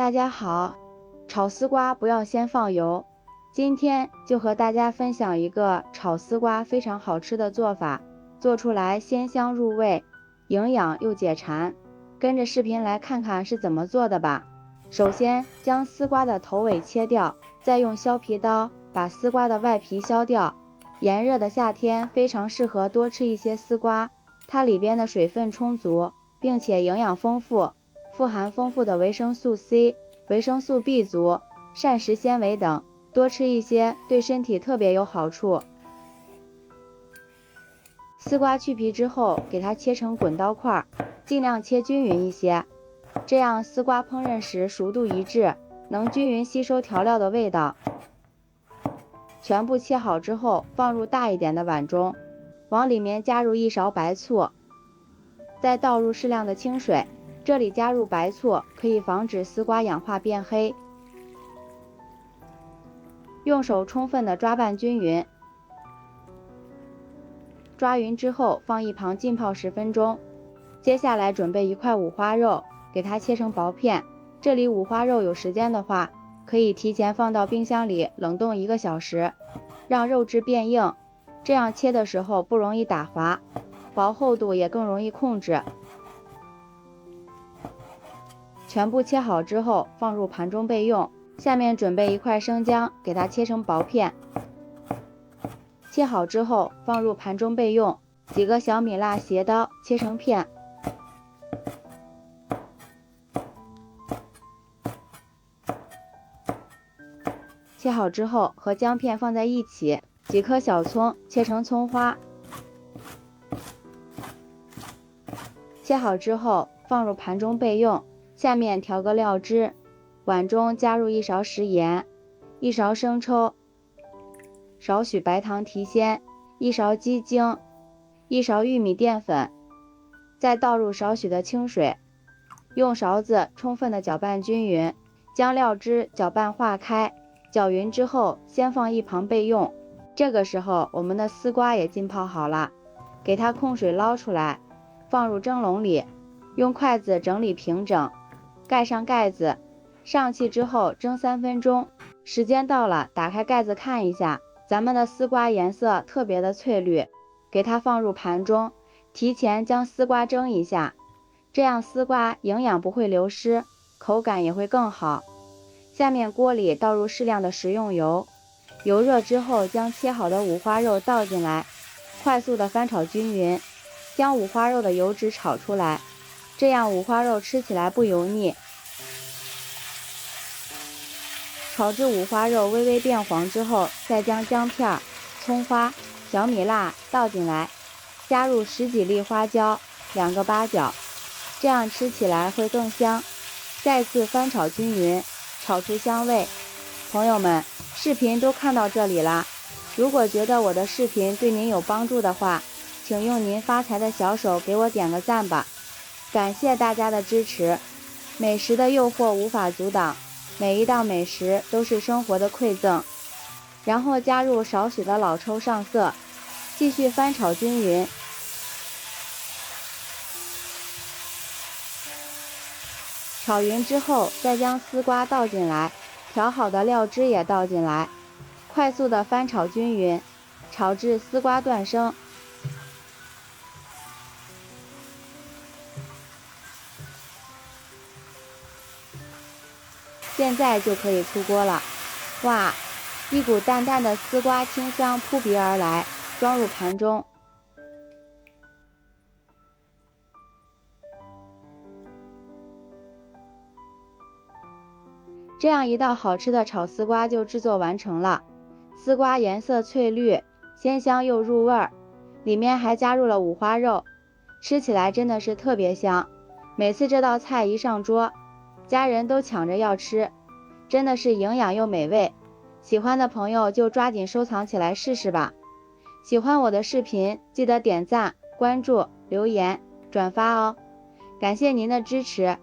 大家好，炒丝瓜不要先放油。今天就和大家分享一个炒丝瓜非常好吃的做法，做出来鲜香入味，营养又解馋。跟着视频来看看是怎么做的吧。首先将丝瓜的头尾切掉，再用削皮刀把丝瓜的外皮削掉。炎热的夏天非常适合多吃一些丝瓜，它里边的水分充足，并且营养丰富，富含丰富的维生素 C、维生素 B 族、膳食纤维等，多吃一些对身体特别有好处。丝瓜去皮之后，给它切成滚刀块，尽量切均匀一些，这样丝瓜烹饪时熟度一致，能均匀吸收调料的味道。全部切好之后，放入大一点的碗中，往里面加入1勺白醋，再倒入适量的清水。这里加入白醋可以防止丝瓜氧化变黑。用手充分的抓拌均匀，抓匀之后放一旁浸泡10分钟。接下来准备1块五花肉，给它切成薄片。这里五花肉有时间的话，可以提前放到冰箱里冷冻1个小时，让肉质变硬，这样切的时候不容易打滑，薄厚度也更容易控制。全部切好之后放入盘中备用。下面准备1块生姜，给它切成薄片。切好之后放入盘中备用。几个小米辣斜刀切成片。切好之后和姜片放在一起。几颗小葱切成葱花。切好之后放入盘中备用。下面调个料汁，碗中加入1勺食盐、1勺生抽、少许白糖提鲜、1勺鸡精、1勺玉米淀粉，再倒入少许的清水，用勺子充分的搅拌均匀，将料汁搅拌化开。搅匀之后先放一旁备用。这个时候我们的丝瓜也浸泡好了，给它控水捞出来，放入蒸笼里，用筷子整理平整，盖上盖子，上气之后蒸3分钟。时间到了，打开盖子看一下，咱们的丝瓜颜色特别的翠绿，给它放入盘中，提前将丝瓜蒸一下，这样丝瓜营养不会流失，口感也会更好。下面锅里倒入适量的食用油，油热之后将切好的五花肉倒进来，快速的翻炒均匀，将五花肉的油脂炒出来，这样五花肉吃起来不油腻。炒至五花肉微微变黄之后，再将姜片、葱花、小米辣倒进来，加入10几粒花椒、2个八角，这样吃起来会更香。再次翻炒均匀，炒出香味。朋友们，视频都看到这里啦，如果觉得我的视频对您有帮助的话，请用您发财的小手给我点个赞吧，感谢大家的支持。美食的诱惑无法阻挡，每一道美食都是生活的馈赠。然后加入少许的老抽上色，继续翻炒均匀。炒匀之后再将丝瓜倒进来，调好的料汁也倒进来，快速的翻炒均匀，炒至丝瓜断生。现在就可以出锅了。哇，一股淡淡的丝瓜清香扑鼻而来，装入盘中。这样一道好吃的炒丝瓜就制作完成了。丝瓜颜色翠绿，鲜香又入味儿，里面还加入了五花肉，吃起来真的是特别香。每次这道菜一上桌，家人都抢着要吃，真的是营养又美味。喜欢的朋友就抓紧收藏起来试试吧。喜欢我的视频，记得点赞、关注、留言、转发哦。感谢您的支持，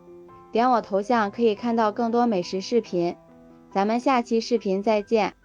点我头像可以看到更多美食视频。咱们下期视频再见。